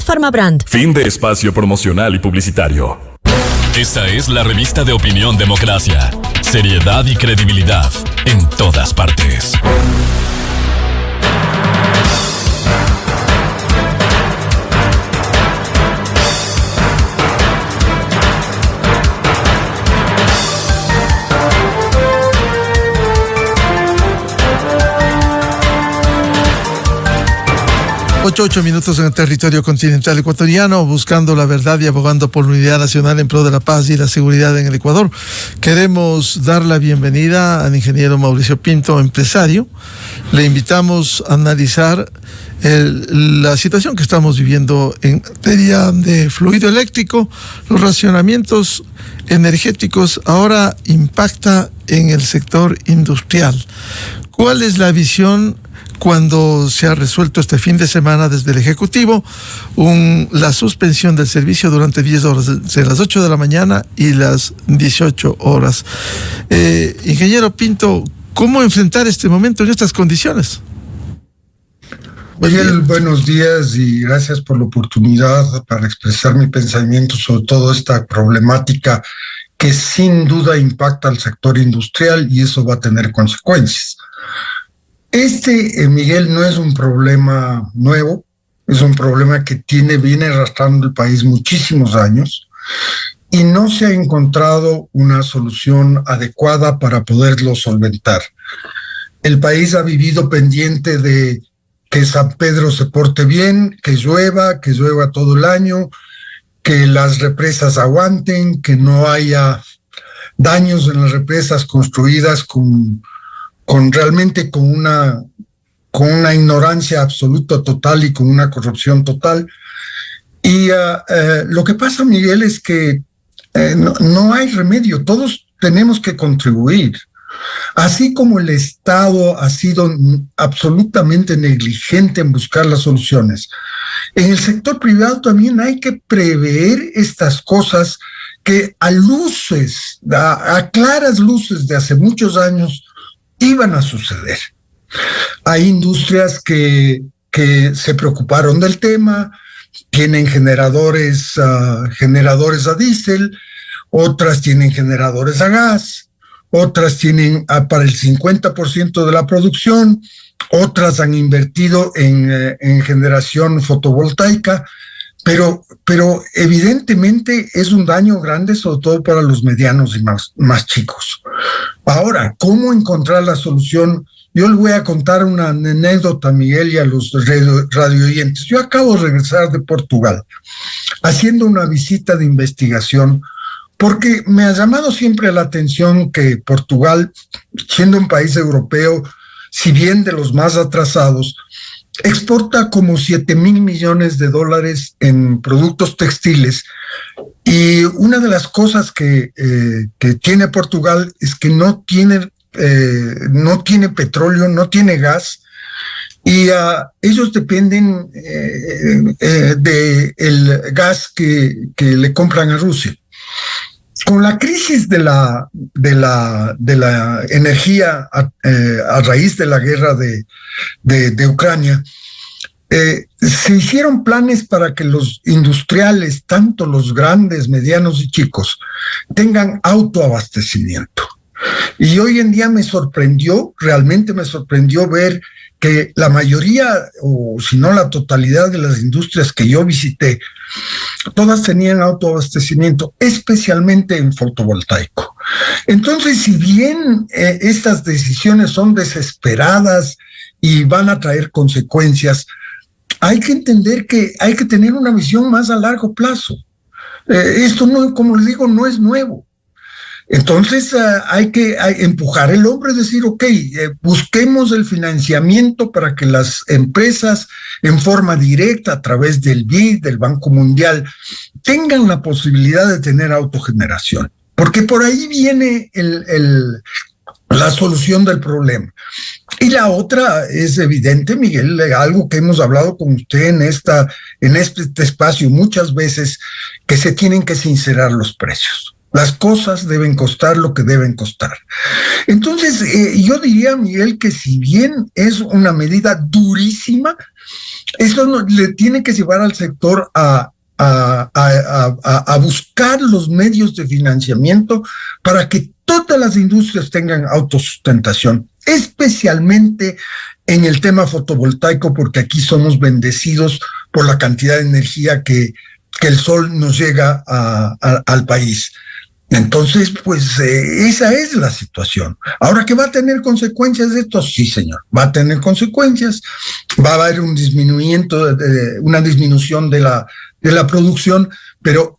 Pharma Brand. Fin de espacio promocional y publicitario. Esta es la revista de opinión Democracia. Seriedad y credibilidad en todas partes. Ocho minutos en el territorio continental ecuatoriano, buscando la verdad y abogando por la unidad nacional en pro de la paz y la seguridad en el Ecuador. Queremos dar la bienvenida al ingeniero Mauricio Pinto, empresario. Le invitamos a analizar la situación que estamos viviendo en materia de fluido eléctrico. Los racionamientos energéticos ahora impacta en el sector industrial. ¿Cuál es la visión cuando se ha resuelto este fin de semana desde el Ejecutivo la suspensión del servicio durante 10 horas, entre las 8 de la mañana y las 18 horas? Ingeniero Pinto, ¿cómo enfrentar este momento en estas condiciones? Miguel, buenos días y gracias por la oportunidad para expresar mi pensamiento sobre toda esta problemática que sin duda impacta al sector industrial y eso va a tener consecuencias. Miguel, no es un problema nuevo, es un problema que viene arrastrando el país muchísimos años y no se ha encontrado una solución adecuada para poderlo solventar. El país ha vivido pendiente de que San Pedro se porte bien, que llueva todo el año, que las represas aguanten, que no haya daños en las represas construidas con una ignorancia absoluta total y con una corrupción total. Y lo que pasa, Miguel, es que no hay remedio, todos tenemos que contribuir. Así como el Estado ha sido absolutamente negligente en buscar las soluciones, en el sector privado también hay que prever estas cosas que a claras luces de hace muchos años iban a suceder. Hay industrias que se preocuparon del tema, tienen generadores a diésel, otras tienen generadores a gas, otras tienen para el 50% de la producción, otras han invertido en generación fotovoltaica, pero evidentemente es un daño grande, sobre todo para los medianos y más chicos. Ahora, ¿cómo encontrar la solución? Yo les voy a contar una anécdota, Miguel, y a los radio oyentes. Yo acabo de regresar de Portugal, haciendo una visita de investigación, porque me ha llamado siempre la atención que Portugal, siendo un país europeo, si bien de los más atrasados, exporta como $7,000 millones en productos textiles. Y una de las cosas que tiene Portugal es que no tiene petróleo, no tiene gas, y ellos dependen del gas que le compran a Rusia. Con la crisis de la energía a raíz de la guerra de Ucrania, se hicieron planes para que los industriales, tanto los grandes, medianos y chicos, tengan autoabastecimiento. Y hoy en día realmente me sorprendió ver que la mayoría, o si no la totalidad de las industrias que yo visité, todas tenían autoabastecimiento, especialmente en fotovoltaico. Entonces, si bien estas decisiones son desesperadas y van a traer consecuencias, hay que entender que hay que tener una visión más a largo plazo. Esto, no, como les digo, no es nuevo. Entonces hay que empujar el hombro y decir, busquemos el financiamiento para que las empresas en forma directa a través del BID, del Banco Mundial, tengan la posibilidad de tener autogeneración. Porque por ahí viene la solución del problema. Y la otra es evidente, Miguel, algo que hemos hablado con usted en este espacio muchas veces, que se tienen que sincerar los precios. Las cosas deben costar lo que deben costar. Entonces, yo diría, Miguel, que si bien es una medida durísima, eso le tiene que llevar al sector a buscar los medios de financiamiento para que todas las industrias tengan autosustentación, especialmente en el tema fotovoltaico, porque aquí somos bendecidos por la cantidad de energía que el sol nos llega al país. Entonces, pues esa es la situación. Ahora, ¿que va a tener consecuencias de esto? Sí, señor, va a tener consecuencias. Va a haber una disminución de la producción, pero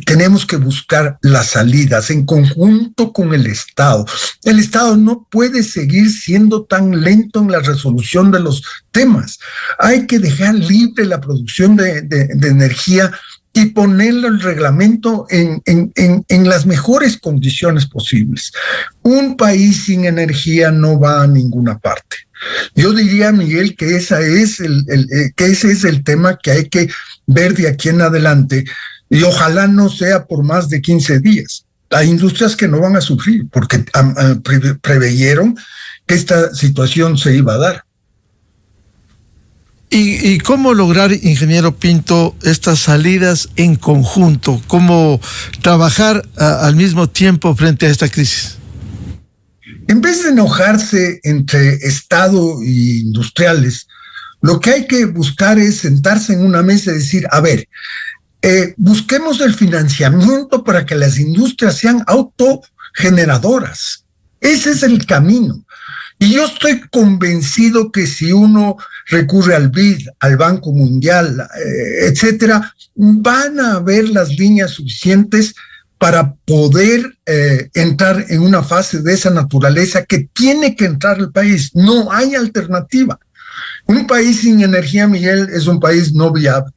tenemos que buscar las salidas en conjunto con el Estado. El Estado no puede seguir siendo tan lento en la resolución de los temas. Hay que dejar libre la producción de energía y ponerle el reglamento en las mejores condiciones posibles. Un país sin energía no va a ninguna parte. Yo diría, Miguel, que ese es el tema que hay que ver de aquí en adelante, y ojalá no sea por más de 15 días. Hay industrias que no van a sufrir porque preveyeron que esta situación se iba a dar. ¿Y cómo lograr, ingeniero Pinto, estas salidas en conjunto? ¿Cómo trabajar al mismo tiempo frente a esta crisis? En vez de enojarse entre Estado e industriales, lo que hay que buscar es sentarse en una mesa y decir, a ver, busquemos el financiamiento para que las industrias sean autogeneradoras. Ese es el camino. Y yo estoy convencido que si uno recurre al BID, al Banco Mundial, etcétera, van a haber las líneas suficientes para poder entrar en una fase de esa naturaleza que tiene que entrar el país. No hay alternativa. Un país sin energía, Miguel, es un país no viable.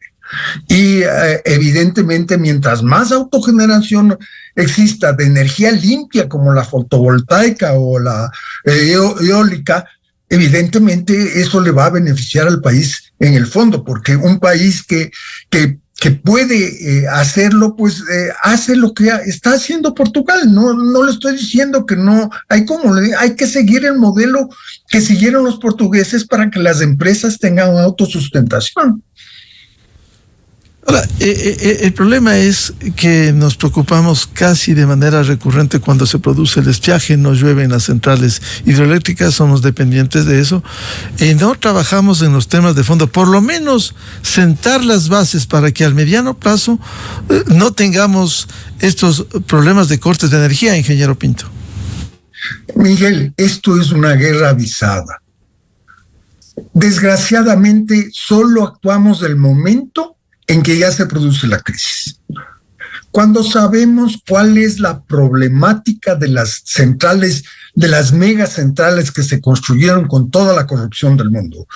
Y evidentemente, mientras más autogeneración exista de energía limpia como la fotovoltaica o la eólica, evidentemente eso le va a beneficiar al país en el fondo, porque un país que puede hacerlo, pues hace lo que está haciendo Portugal. No le estoy diciendo que no hay cómo, hay que seguir el modelo que siguieron los portugueses para que las empresas tengan autosustentación. Ahora, el problema es que nos preocupamos casi de manera recurrente cuando se produce el estiaje, no llueve en las centrales hidroeléctricas, somos dependientes de eso, y no trabajamos en los temas de fondo, por lo menos sentar las bases para que al mediano plazo no tengamos estos problemas de cortes de energía, ingeniero Pinto. Miguel, esto es una guerra avisada. Desgraciadamente, solo actuamos del momento en que ya se produce la crisis. Cuando sabemos cuál es la problemática de las centrales, de las megacentrales que se construyeron con toda la corrupción del mundo,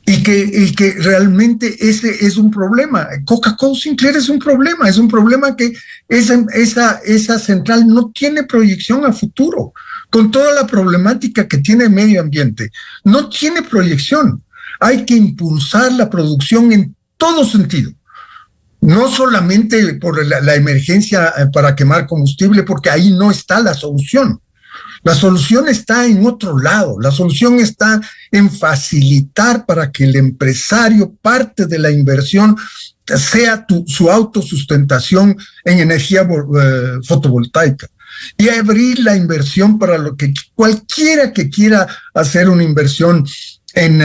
y que realmente ese es un problema. Coca-Cola Sinclair es un problema que esa central no tiene proyección a futuro, con toda la problemática que tiene el medio ambiente, no tiene proyección. Hay que impulsar la producción en todo sentido. No solamente por la emergencia para quemar combustible, porque ahí no está la solución. La solución está en otro lado. La solución está en facilitar para que el empresario, parte de la inversión, sea su autosustentación en energía fotovoltaica. Y abrir la inversión para lo que cualquiera que quiera hacer una inversión en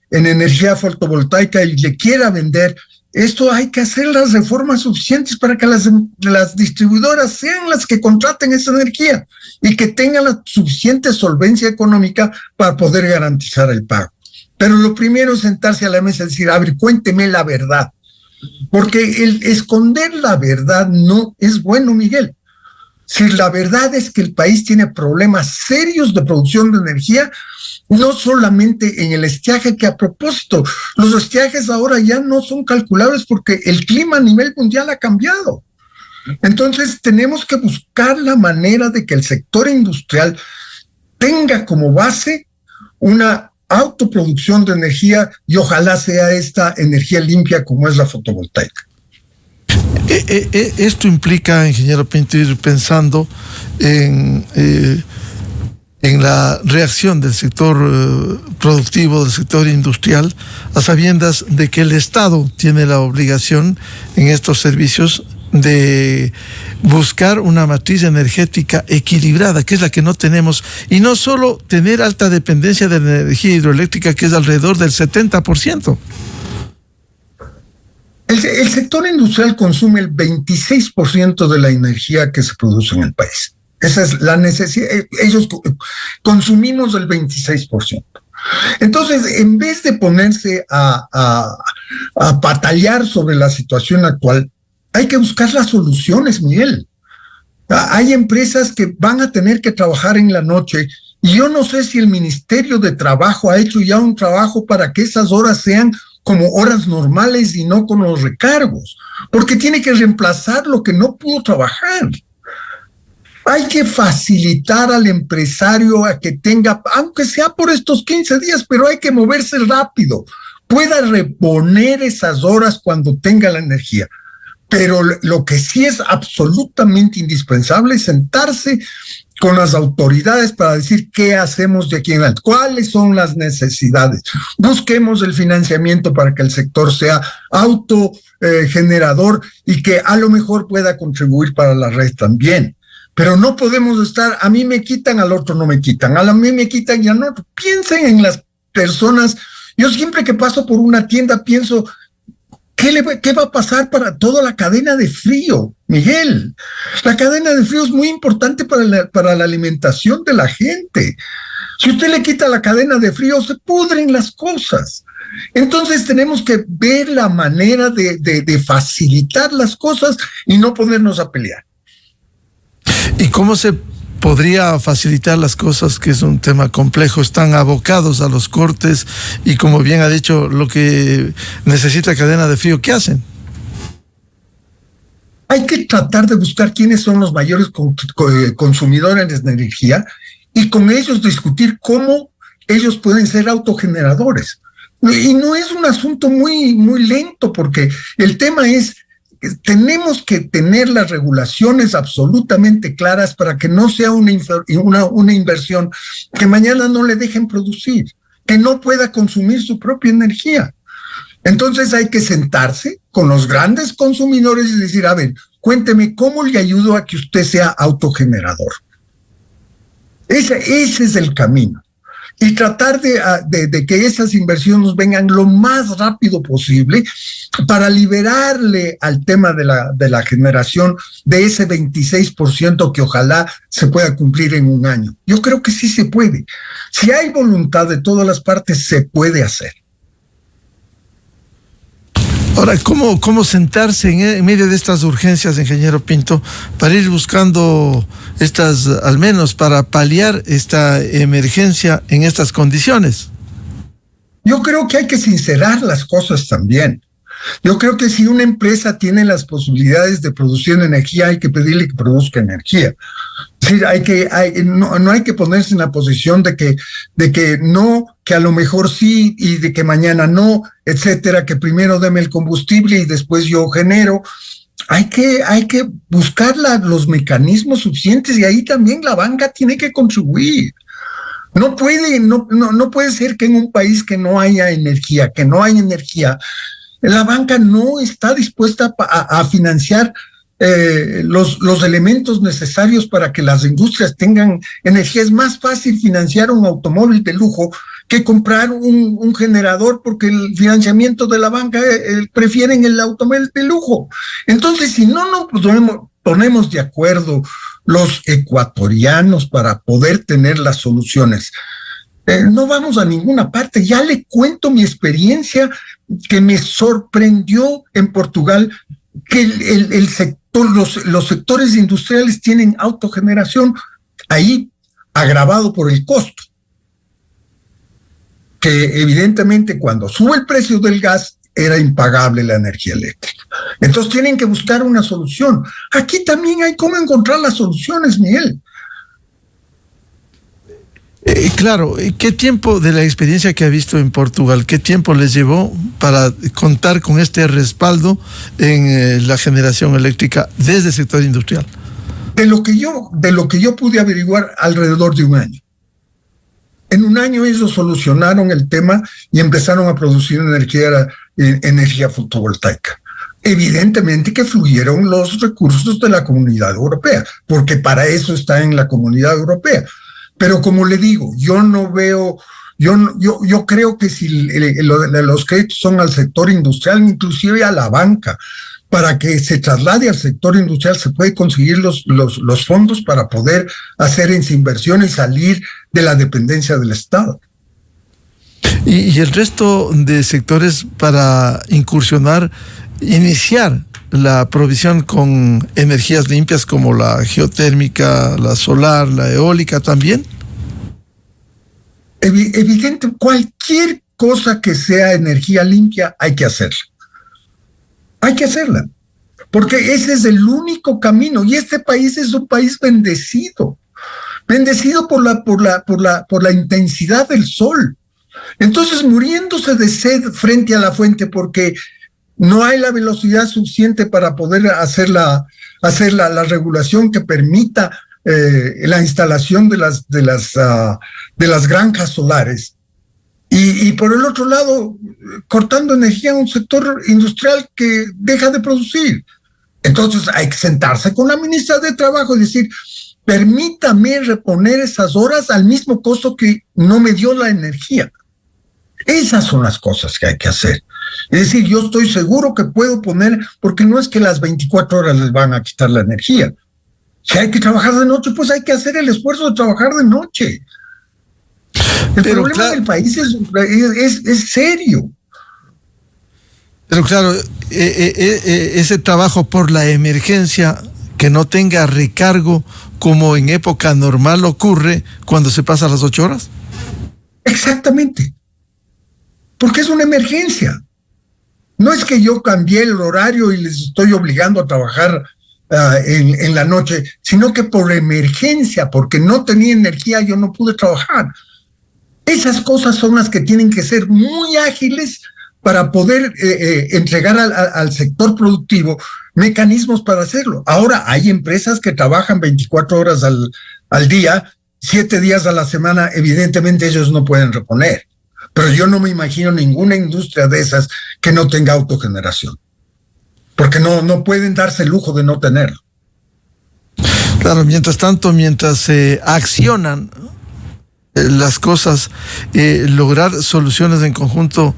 energía fotovoltaica y le quiera vender. Esto hay que hacer las reformas suficientes para que las distribuidoras sean las que contraten esa energía y que tengan la suficiente solvencia económica para poder garantizar el pago. Pero lo primero es sentarse a la mesa y decir, a ver, cuénteme la verdad. Porque el esconder la verdad no es bueno, Miguel. Si la verdad es que el país tiene problemas serios de producción de energía, no solamente en el estiaje, que a propósito, los estiajes ahora ya no son calculables porque el clima a nivel mundial ha cambiado. Entonces tenemos que buscar la manera de que el sector industrial tenga como base una autoproducción de energía y ojalá sea esta energía limpia como es la fotovoltaica. Esto implica, ingeniero Pinto, ir pensando en la reacción del sector productivo, del sector industrial, a sabiendas de que el Estado tiene la obligación en estos servicios de buscar una matriz energética equilibrada, que es la que no tenemos, y no solo tener alta dependencia de la energía hidroeléctrica, que es alrededor del 70%. El sector industrial consume el 26% de la energía que se produce en el país. Esa es la necesidad. Ellos consumimos el 26%. Entonces, en vez de ponerse a batallar sobre la situación actual, hay que buscar las soluciones, Miguel. Hay empresas que van a tener que trabajar en la noche y yo no sé si el Ministerio de Trabajo ha hecho ya un trabajo para que esas horas sean como horas normales y no con los recargos, porque tiene que reemplazar lo que no pudo trabajar. Hay que facilitar al empresario a que tenga, aunque sea por estos 15 días, pero hay que moverse rápido, pueda reponer esas horas cuando tenga la energía. Pero lo que sí es absolutamente indispensable es sentarse con las autoridades para decir qué hacemos de aquí en adelante, cuáles son las necesidades. Busquemos el financiamiento para que el sector sea autogenerador y que a lo mejor pueda contribuir para la red también. Pero no podemos estar, a mí me quitan, al otro no me quitan, a mí me quitan y al otro. Piensen en las personas. Yo siempre que paso por una tienda pienso, ¿qué va a pasar para toda la cadena de frío, Miguel? La cadena de frío es muy importante para la alimentación de la gente. Si usted le quita la cadena de frío, se pudren las cosas. Entonces tenemos que ver la manera de facilitar las cosas y no ponernos a pelear. ¿Y cómo se podría facilitar las cosas, que es un tema complejo? Están abocados a los cortes y, como bien ha dicho, lo que necesita cadena de frío, ¿qué hacen? Hay que tratar de buscar quiénes son los mayores consumidores de energía y con ellos discutir cómo ellos pueden ser autogeneradores. Y no es un asunto muy, muy lento, porque el tema es, tenemos que tener las regulaciones absolutamente claras para que no sea una inversión que mañana no le dejen producir, que no pueda consumir su propia energía. Entonces hay que sentarse con los grandes consumidores y decir, a ver, cuénteme cómo le ayudo a que usted sea autogenerador. Ese es el camino. Y tratar de que esas inversiones vengan lo más rápido posible para liberarle al tema de la generación de ese 26% que ojalá se pueda cumplir en un año. Yo creo que sí se puede. Si hay voluntad de todas las partes, se puede hacer. Ahora, ¿cómo sentarse en medio de estas urgencias, ingeniero Pinto, para ir buscando al menos para paliar esta emergencia en estas condiciones? Yo creo que hay que sincerar las cosas también. Yo creo que si una empresa tiene las posibilidades de producir energía, hay que pedirle que produzca energía. Es decir, no hay que ponerse en la posición de que no, que a lo mejor sí y de que mañana no, etcétera, que primero deme el combustible y después yo genero. Hay que buscar los mecanismos suficientes, y ahí también la banca tiene que contribuir. No puede ser que en un país que no haya energía, la banca no está dispuesta a financiar los elementos necesarios para que las industrias tengan energía. Es más fácil financiar un automóvil de lujo que comprar un generador, porque el financiamiento de la banca prefieren el automóvil de lujo. Entonces, si no nos ponemos de acuerdo los ecuatorianos para poder tener las soluciones, no vamos a ninguna parte. Ya le cuento mi experiencia, que me sorprendió en Portugal, que el sector, los sectores industriales tienen autogeneración ahí, agravado por el costo, que evidentemente cuando sube el precio del gas era impagable la energía eléctrica. Entonces tienen que buscar una solución. Aquí también hay cómo encontrar las soluciones, Miguel. Claro, ¿qué tiempo de la experiencia que ha visto en Portugal, qué tiempo les llevó para contar con este respaldo en la generación eléctrica desde el sector industrial? De lo que yo pude averiguar, alrededor de un año. En un año ellos solucionaron el tema y empezaron a producir energía fotovoltaica. Evidentemente que fluyeron los recursos de la Comunidad Europea, porque para eso está en la Comunidad Europea. Pero como le digo, yo no veo, yo creo que si los créditos son al sector industrial, inclusive a la banca, para que se traslade al sector industrial se puede conseguir los fondos para poder hacer esa inversión y salir de la dependencia del Estado. Y el resto de sectores para incursionar, iniciar la provisión con energías limpias como la geotérmica, la solar, la eólica también. Evidente, cualquier cosa que sea energía limpia hay que hacerla. Hay que hacerla, porque ese es el único camino. Y este país es un país bendecido por la intensidad del sol. Entonces, muriéndose de sed frente a la fuente porque no hay la velocidad suficiente para poder hacer la regulación que permita la instalación de las granjas solares. Y por el otro lado, cortando energía en un sector industrial que deja de producir. Entonces hay que sentarse con la ministra de Trabajo y decir, permítame reponer esas horas al mismo costo que no me dio la energía. Esas son las cosas que hay que hacer. Es decir, yo estoy seguro que puedo poner, porque no es que las 24 horas les van a quitar la energía. Si hay que trabajar de noche, pues hay que hacer el esfuerzo de trabajar de noche. El problema del país es serio. Pero claro, ese trabajo por la emergencia, que no tenga recargo como en época normal ocurre cuando se pasa las 8 horas. Exactamente. Porque es una emergencia. No es que yo cambié el horario y les estoy obligando a trabajar en la noche, sino que por emergencia, porque no tenía energía, yo no pude trabajar. Esas cosas son las que tienen que ser muy ágiles para poder entregar al sector productivo mecanismos para hacerlo. Ahora hay empresas que trabajan 24 horas al día, 7 días a la semana, evidentemente ellos no pueden reponer. Pero yo no me imagino ninguna industria de esas que no tenga autogeneración, porque no pueden darse el lujo de no tenerlo. Claro, mientras tanto, mientras se accionan las cosas, lograr soluciones en conjunto,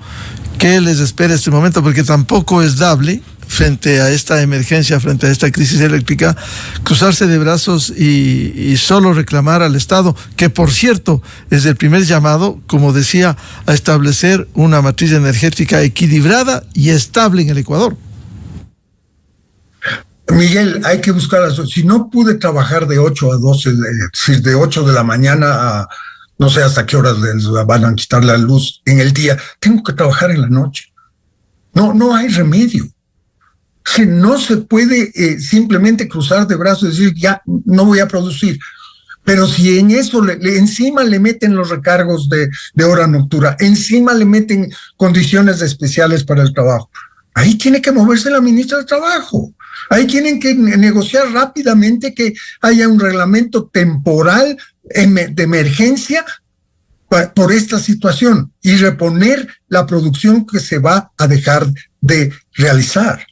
¿qué les espera este momento? Porque tampoco es dable, frente a esta emergencia, frente a esta crisis eléctrica, cruzarse de brazos y solo reclamar al Estado, que por cierto es el primer llamado, como decía, a establecer una matriz energética equilibrada y estable en el Ecuador. Miguel, hay que buscar si no pude trabajar de 8 a 12, de 8 de la mañana a no sé hasta qué horas les van a quitar la luz en el día, tengo que trabajar en la noche. No hay remedio. Si no se puede simplemente cruzar de brazos y decir, ya no voy a producir. Pero si en eso encima le meten los recargos de hora nocturna, encima le meten condiciones especiales para el trabajo, ahí tiene que moverse la ministra de Trabajo. Ahí tienen que negociar rápidamente que haya un reglamento temporal de emergencia por esta situación y reponer la producción que se va a dejar de realizar.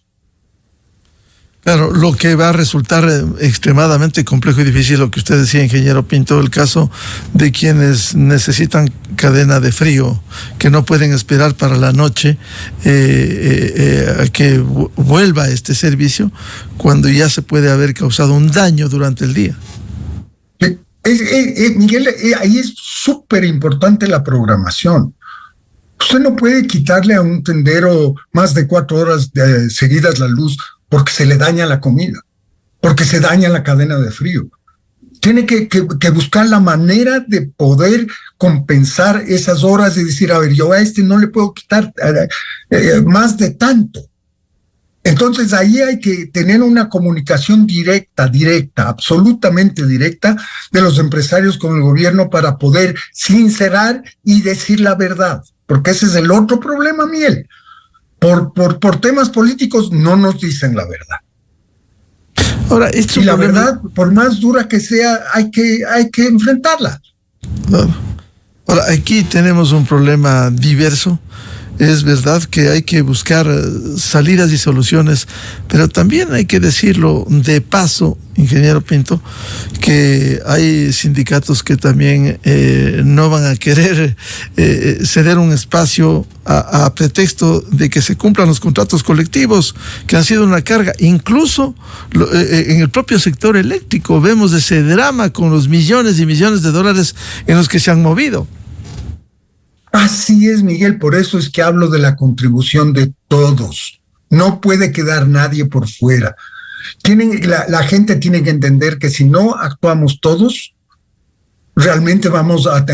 Claro, lo que va a resultar extremadamente complejo y difícil, lo que usted decía, ingeniero Pinto, el caso de quienes necesitan cadena de frío, que no pueden esperar para la noche a que vuelva este servicio, cuando ya se puede haber causado un daño durante el día. Miguel, ahí es súper importante la programación. Usted no puede quitarle a un tendero más de 4 horas seguidas la luz porque se le daña la comida, porque se daña la cadena de frío. Tiene que buscar la manera de poder compensar esas horas y decir, a ver, yo a este no le puedo quitar más de tanto. Entonces ahí hay que tener una comunicación directa, absolutamente directa de los empresarios con el gobierno para poder sincerar y decir la verdad, porque ese es el otro problema, Miguel. Por temas políticos no nos dicen la verdad. Ahora, y la verdad, por más dura que sea, hay que enfrentarla. Ahora, aquí tenemos un problema diverso. Es verdad que hay que buscar salidas y soluciones, pero también hay que decirlo de paso, ingeniero Pinto, que hay sindicatos que también no van a querer ceder un espacio a pretexto de que se cumplan los contratos colectivos, que han sido una carga. Incluso en el propio sector eléctrico vemos ese drama con los millones y millones de dólares en los que se han movido. Así es, Miguel, por eso es que hablo de la contribución de todos. No puede quedar nadie por fuera. La gente tiene que entender que si no actuamos todos, realmente vamos a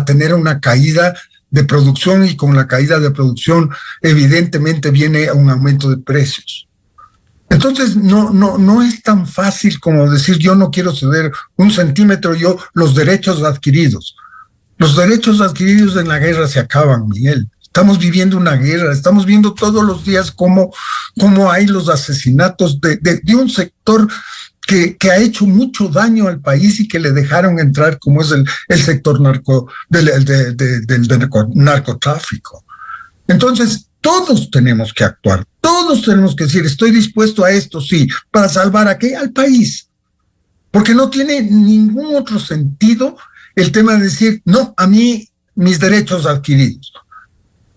tener una caída de producción, y con la caída de producción evidentemente viene un aumento de precios. Entonces no es tan fácil como decir yo no quiero ceder un centímetro, los derechos adquiridos. Los derechos adquiridos en la guerra se acaban, Miguel. Estamos viviendo una guerra, estamos viendo todos los días cómo hay los asesinatos de un sector que ha hecho mucho daño al país y que le dejaron entrar, como es el sector del narcotráfico. Entonces, todos tenemos que actuar, todos tenemos que decir, estoy dispuesto a esto, sí, para salvar ¿a qué? Al país. Porque no tiene ningún otro sentido el tema de decir, no, a mí, mis derechos adquiridos.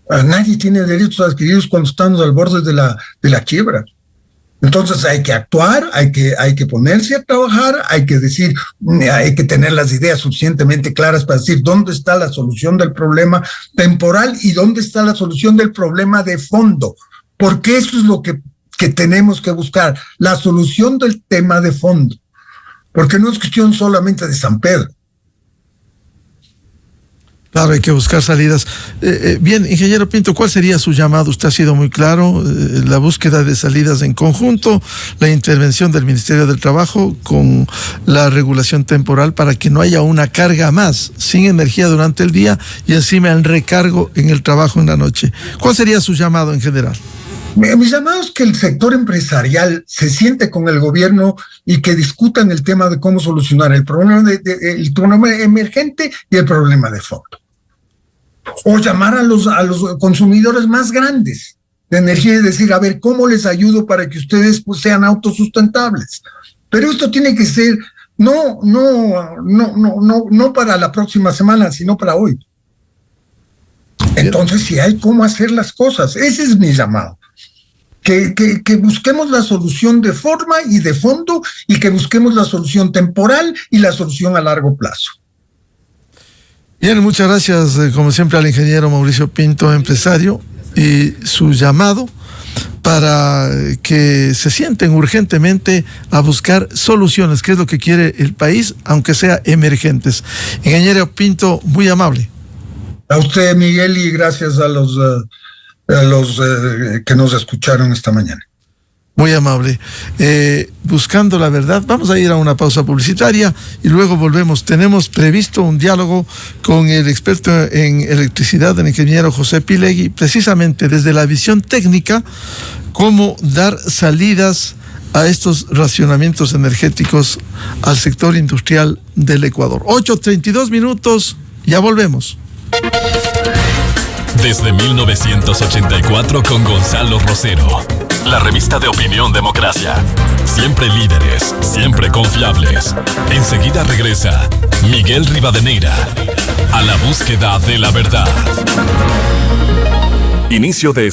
Nadie tiene derechos adquiridos cuando estamos al borde de la quiebra. Entonces hay que actuar, hay que ponerse a trabajar, hay que decir, hay que tener las ideas suficientemente claras para decir dónde está la solución del problema temporal y dónde está la solución del problema de fondo. Porque eso es lo que tenemos que buscar, la solución del tema de fondo. Porque no es cuestión solamente de San Pedro. Claro, hay que buscar salidas. Bien, ingeniero Pinto, ¿cuál sería su llamado? Usted ha sido muy claro, la búsqueda de salidas en conjunto, la intervención del Ministerio del Trabajo con la regulación temporal para que no haya una carga más, sin energía durante el día y encima el recargo en el trabajo en la noche. ¿Cuál sería su llamado en general? Mi llamado es que el sector empresarial se siente con el gobierno y que discutan el tema de cómo solucionar el problema emergente y el problema de fondo. O llamar a los consumidores más grandes de energía y decir, a ver, ¿cómo les ayudo para que ustedes pues, sean autosustentables? Pero esto tiene que ser no para la próxima semana, sino para hoy. Entonces, si hay cómo hacer las cosas, ese es mi llamado. Que busquemos la solución de forma y de fondo y que busquemos la solución temporal y la solución a largo plazo. Bien, muchas gracias, como siempre, al ingeniero Mauricio Pinto, empresario, y su llamado para que se sienten urgentemente a buscar soluciones, que es lo que quiere el país, aunque sea emergentes. Ingeniero Pinto, muy amable. A usted, Miguel, y gracias a los que nos escucharon esta mañana. Muy amable. Buscando la verdad, vamos a ir a una pausa publicitaria y luego volvemos. Tenemos previsto un diálogo con el experto en electricidad, el ingeniero José Pilegui, precisamente desde la visión técnica, cómo dar salidas a estos racionamientos energéticos al sector industrial del Ecuador. 8:32 minutos, ya volvemos. Desde 1984 con Gonzalo Rosero. La revista de Opinión Democracia. Siempre líderes, siempre confiables. Enseguida regresa Miguel Rivadeneira a la búsqueda de la verdad. Inicio de